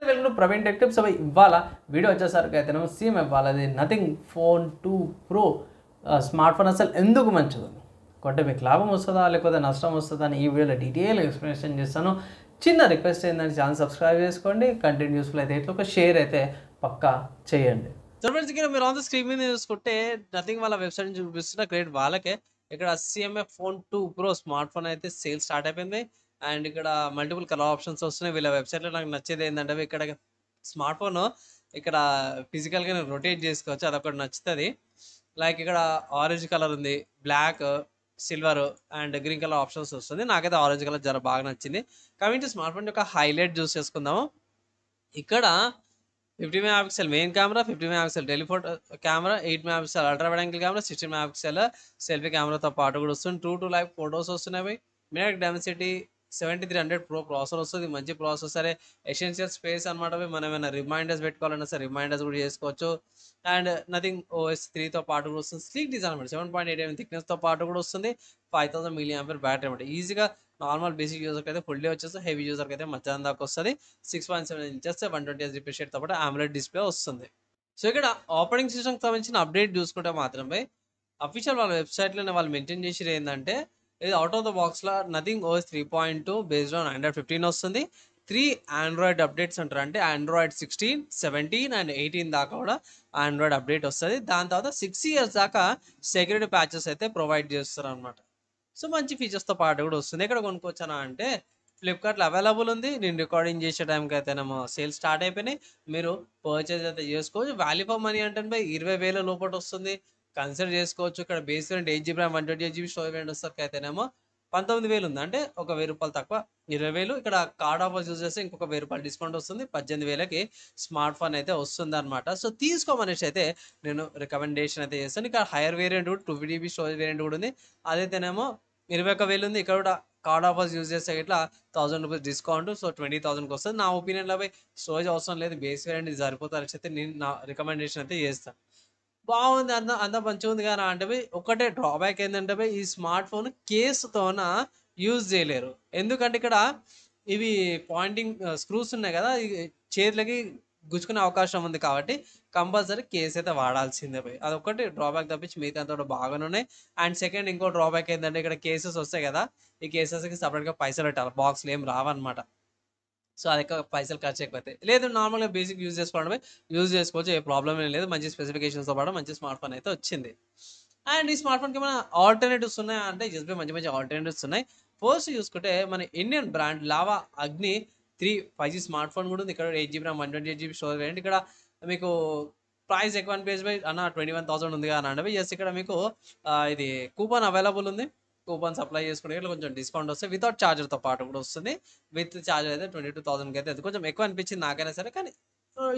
Welcome to Praveen tech tips. ఇవాళ video వచ్చేసరికి అయితేనేమో సేమ్ ఇవ్వాలి nothing phone 2 Pro smart phone అసలు ఎందుకు మంచిది, కొంటే మీకు లాభం వస్తుందా లేకపోతే నష్టం వస్తుందా అని ఈ వీడియోలో డీటెయిల్ ఎక్స్ప్లెనేషన్ చేస్తాను. చిన్న రిక్వెస్ట్ ఏంటంటే ఛానల్ సబ్స్క్రైబ్ చేసుకోండి, కంటెంట్ యూస్ఫుల్ అయితే ఇట్లా ఒక షేర్ అయితే పక్కా చేయండి. సో ఫ్రెండ్స్ ఇక్కడ మీరు ఆన్ ద స్క్రీన్ మీద చూసుకుంటే నథింగ్ వాళ్ళ వెబ్సైట్ చూపిస్తున్న క్రెడిట్ వాళ్ళకే. ఇక్కడ CMF phone 2 Pro smart phone అయితే సేల్ స్టార్ట్ అయిపోయింది. అండ్ ఇక్కడ మల్టిపుల్ కలర్ ఆప్షన్స్ వస్తున్నాయి. వీళ్ళ వెబ్సైట్లో నాకు నచ్చేది ఏంటంటే ఇక్కడ స్మార్ట్ ఫోన్ ఇక్కడ ఫిజికల్గా రొటేట్ చేసుకోవచ్చు, అదొకటి నచ్చుతుంది. లైక్ ఇక్కడ ఆరెంజ్ కలర్ ఉంది, black, silver and green colour options వస్తుంది. నాకైతే ఆరెంజ్ కలర్ జర బాగా నచ్చింది. కాబట్టి స్మార్ట్ ఫోన్ యొక్క హైలైట్ చూస్ చేసుకుందాము. ఇక్కడ 50 megapixel main camera, 50 megapixel telephoto camera, 8 megapixel ultra wide angle camera, 16 megapixel selfie కెమెరాతో పాటు కూడా వస్తుంది. ట్రూ టు లైఫ్ ఫొటోస్ వస్తున్నాయి. మినట్ డెన్సిటీ 7300 Pro ప్రాసెసర్ వస్తుంది. మంచి ప్రాసెసరే, ఎసెన్షియల్ స్పేస్ అనమాట. మనం ఏమైనా రిమైండర్స్ పెట్టుకోవాలన్నా సరే రిమైండర్స్ కూడా చేసుకోవచ్చు. అండ్ నథింగ్ OS 3తో పాటు కూడా వస్తుంది. స్లీక్ డిజైన్ అనమాట, 7.8 థిక్నెస్తో పాటు కూడా వస్తుంది. 5000 mAh బ్యాటరీ అనమాట. ఈజీగా నార్మల్ బేసిక్ యూజర్కి అయితే ఫుల్ డే వచ్చేసి, హెవీ యూజర్కి అయితే మధ్యాహ్నం దాకా వస్తుంది. 6.7 ఇంచెస్ 120Hz రిఫ్రెష్ రేట్తో పాటు AMOLED డిస్ప్లే వస్తుంది. సో ఇక్కడ ఆపరేటింగ్ సిస్టమ్కి సంబంధించిన అప్డేట్ చూసుకుంటే మాత్రమే అఫీషియల్ వాళ్ళ వెబ్సైట్లోనే వాళ్ళు మెన్షన్ చేసి ఏంటంటే ఇది అవుట్ ఆఫ్ ద బాక్స్లో nothing OS 3.2 based on Android 15 వస్తుంది. 3 ఆండ్రాయిడ్ అప్డేట్స్ అంటారు, అంటే Android 16, 17 అండ్ 18 దాకా కూడా ఆండ్రాయిడ్ అప్డేట్ వస్తుంది. దాని తర్వాత 6 years దాకా సెక్యూరిటీ ప్యాచెస్ అయితే ప్రొవైడ్ చేస్తారు అనమాట. సో మంచి ఫీచర్స్తో పాటు కూడా వస్తుంది. ఎక్కడ కొనుక్కోవచ్చనా అంటే ఫ్లిప్కార్ట్లో అవైలబుల్ ఉంది. నేను రికార్డింగ్ చేసే టైంకి అయితేనేమో సేల్ స్టార్ట్ అయిపోయినాయి. మీరు పర్చేజ్ అయితే చేసుకోవచ్చు. వాల్యూ ఫర్ మనీ అంటే 20,000 లోపల వస్తుంది, కన్సిడర్ చేసుకోవచ్చు. ఇక్కడ base variant 8GB RAM 128GB storage variant వస్తారు అయితేనేమో 19,000 ఉంది, అంటే ఒక 1,000 రూపాయలు తక్కువ 20,000. ఇక్కడ కార్డ్ ఆఫర్స్ యూజ్ చేస్తే ఇంకొక 1,000 రూపాయలు డిస్కౌంట్ వస్తుంది. 18,000కి స్మార్ట్ ఫోన్ అయితే వస్తుంది అనమాట. సో తీసుకోమనేసి అయితే నేను రికమెండేషన్ అయితే చేస్తాను. ఇక్కడ హైయర్ వేరియంట్ కూడా 2GB స్టోరేజ్ వేరియంట్ కూడా ఉంది, అదైతేనేమో 21,000 ఉంది. ఇక్కడ కూడా కార్డ్ ఆఫర్స్ యూజ్ చేస్తే ఇట్లా 1000 రూపీస్ డిస్కౌంట్, సో 20,000కి వస్తుంది. నా ఒపీనియన్లో స్టోరేజ్ అవసరం లేదు, బేస్ వేరియంట్ ఇది సరిపోతారని అయితే నేను నా రికమెండేషన్ అయితే చేస్తాను. బాగుంది, అంత మంచిగా ఉంది కానీ అంటే ఒకటే డ్రాబ్యాక్ ఏంటంటే ఈ స్మార్ట్ ఫోన్ కేసుతోన యూజ్ చేయలేరు. ఎందుకంటే ఇక్కడ ఇవి పాయింటింగ్ స్క్రూస్ ఉన్నాయి కదా, చేతులకి గుచ్చుకునే అవకాశం ఉంది. కాబట్టి కంపల్సరీ కేస్ అయితే వాడాల్సిందే అదొకటి డ్రాబ్యాక్ తప్పించి మిగతా అంతా కూడా బాగానే ఉన్నాయి. అండ్ సెకండ్ ఇంకో డ్రాబ్యాక్ ఏంటంటే ఇక్కడ కేసెస్ వస్తాయి కదా, ఈ కేసెస్కి సపరేట్గా పైసలు పెట్టాలి, బాక్స్లు ఏం రావన్నమాట. సో అది ఎక్కువ పైసలు ఖర్చు ఎక్కువైతాయి. లేదు నార్మల్గా బేసిక్ యూజ్ చేసుకోవడమే యూజ్ చేసుకోవచ్చు, ఏ ప్రాబ్లం ఏం లేదు. మంచి స్పెసిఫికేషన్స్తో పాటు మంచి స్మార్ట్ ఫోన్ అయితే వచ్చింది. అండ్ ఈ స్మార్ట్ ఫోన్కి ఏమైనా ఆల్టర్నేటివ్స్ ఉన్నాయా అంటే ఎస్బీ మంచి ఆల్టర్నేటివ్స్ ఉన్నాయి. ఫస్ట్ చూసుకుంటే మన ఇండియన్ బ్రాండ్ లావా అగ్ని 3 5G స్మార్ట్ ఫోన్ కూడా ఉంది. ఇక్కడ 8GB RAM 128GB storage variant. ఇక్కడ మీకు ప్రైస్ ఎక్కువ అనిపించి అన్న 21,000 ఉంది కానీ అంటే ఎస్ ఇక్కడ మీకు ఇది కూపన్ అవైలబుల్ ఉంది. కూపన్స్ అప్లై చేసుకునే కొంచెం డిస్కౌంట్ వస్తే వితౌట్ ఛార్జర్తో పాటు కూడా వస్తుంది. విత్ ఛార్జర్ అయితే 22,000కి అయితే అది కొంచెం ఎక్కువ అనిపించింది నాకైనా సరే. కానీ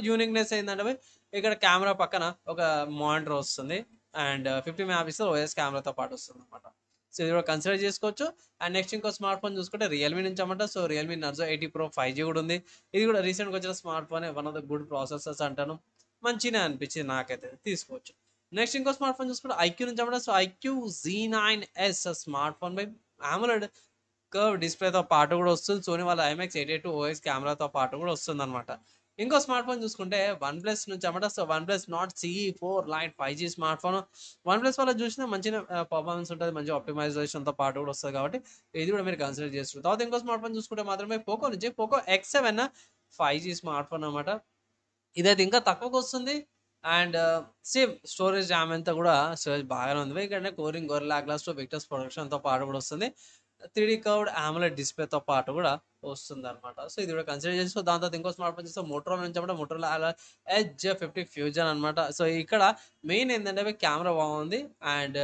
యూనిక్నెస్ ఏంటంటే ఇక్కడ కెమెరా పక్కన ఒక మానిటర్ వస్తుంది. అండ్ 50 మెగాపిక్సెల్ OS కెమెరాతో పాటు వస్తుంది అనమాట. సో ఇది కూడా కన్సిడర్ చేసుకోవచ్చు. అండ్ నెక్స్ట్ ఇంకో స్మార్ట్ ఫోన్ చూసుకుంటే రియల్మీ నుంచి అన్నమాట. So Realme Narzo 80 Pro 5G కూడా ఉంది. ఇది కూడా రీసెంట్గా వచ్చిన smart phone, one of the good processors అంటాను, మంచిగా అనిపించింది నాకైతే, తీసుకోవచ్చు. నెక్స్ట్ ఇంకో స్మార్ట్ ఫోన్ చూసుకుంటే ఐక్యూ నుంచి అన్నమాట. So iQOO Z9S smart phone AMOLED curve డిస్ప్లేతో పాటు కూడా వస్తుంది. సోనీ వాళ్ళ IMX882 OS కెమెరాతో పాటు కూడా వస్తుంది అనమాట. ఇంకో స్మార్ట్ ఫోన్ చూసుకుంటే వన్ ప్లస్ నుంచి అన్నమాట. So one plus not CE4 light 5G smart phone. One plus వల్ల చూసినా మంచిగా పర్ఫార్మెన్స్ ఉంటుంది, మంచి ఆప్టిమైజేషన్తో పాటు కూడా వస్తుంది. కాబట్టి ఇది కూడా మీరు కన్సిడర్ చేస్తారు. తర్వాత ఇంకో స్మార్ట్ ఫోన్ చూసుకుంటే మాత్రమే పోకో నుంచి Poco X7 5G smart phone అనమాట. ఇదైతే ఇంకా తక్కువకి వస్తుంది. అండ్ సేమ్ స్టోరేజ్ ర్యామ్ అంతా కూడా స్టోరేజ్ బాగానే ఉంది. ఇక్కడ కోరింగ్ గొరిల్లా గ్లాస్ విక్టర్స్ ప్రొడక్షన్తో పాటు కూడా వస్తుంది. 3D కర్వ్డ్ AMOLED డిస్ప్లేతో పాటు కూడా వస్తుంది అనమాట. సో ఇది కూడా కన్సిడర్ చేసి దాని తర్వాత ఇంకో స్మార్ట్ ఫోన్ చేస్తే మోటరోలా నుంచి అంటే మోటరోలా Edge 50 ఫ్యూజన్ అనమాట. సో ఇక్కడ మెయిన్ ఏంటంటే కెమెరా బాగుంది. అండ్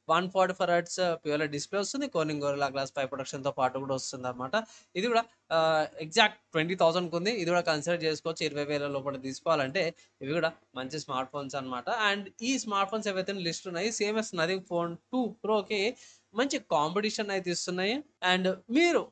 144Hz ప్యూర్ డిస్ప్లే వస్తుంది. కోరింగ్ గొరిల్లా గ్లాస్ 5 ప్రొడక్షన్తో పాటు కూడా వస్తుంది అనమాట. ఇది కూడా ఎగ్జాక్ట్ 20,000కి ఉంది. ఇది కూడా కన్సిడర్ చేసుకోవచ్చు. 20,000 లోపల తీసుకోవాలంటే ఇవి కూడా మంచి స్మార్ట్ ఫోన్స్ అనమాట. అండ్ ఈ స్మార్ట్ ఫోన్స్ ఏవైతే లిస్ట్ ఉన్నాయి సేమ్ ఎస్ నథింగ్ ఫోన్ 2 Proకి మంచి కాంపిటీషన్ అయితే ఇస్తున్నాయి. అండ్ మీరు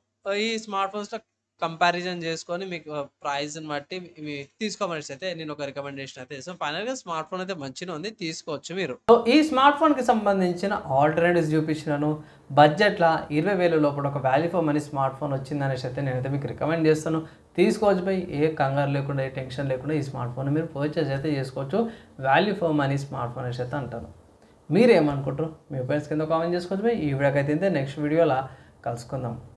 ఈ స్మార్ట్ ఫోన్స్లో కంపారిజన్ చేసుకొని మీకు ప్రైస్ని బట్టి ఇవి తీసుకోమనేసి అయితే నేను ఒక రికమెండేషన్ అయితే ఇస్తాను. ఫైనల్గా స్మార్ట్ ఫోన్ అయితే మంచిగా ఉంది, తీసుకోవచ్చు మీరు. సో ఈ స్మార్ట్ ఫోన్కి సంబంధించిన ఆల్టర్నేటివ్స్ చూపించినాను. బడ్జెట్లో 20,000 లోపల ఒక value for money smart phone వచ్చిందనేసి అయితే నేనైతే మీకు రికమెండ్ చేస్తాను. తీసుకోవచ్చు బై, ఏ కంగారు లేకుండా ఏ టెన్షన్ లేకుండా ఈ స్మార్ట్ ఫోన్ మీరు పర్చేస్ అయితే చేసుకోవచ్చు. Value for money smart phone అయితే అంటారు. మీరేమనుకుంటారు? మీ ఒపీనియన్స్ కింద కామెంట్ చేసుకోవచ్చు బై. ఈ వీడియోకి అయితే నెక్స్ట్ వీడియోలో కలుసుకుందాం.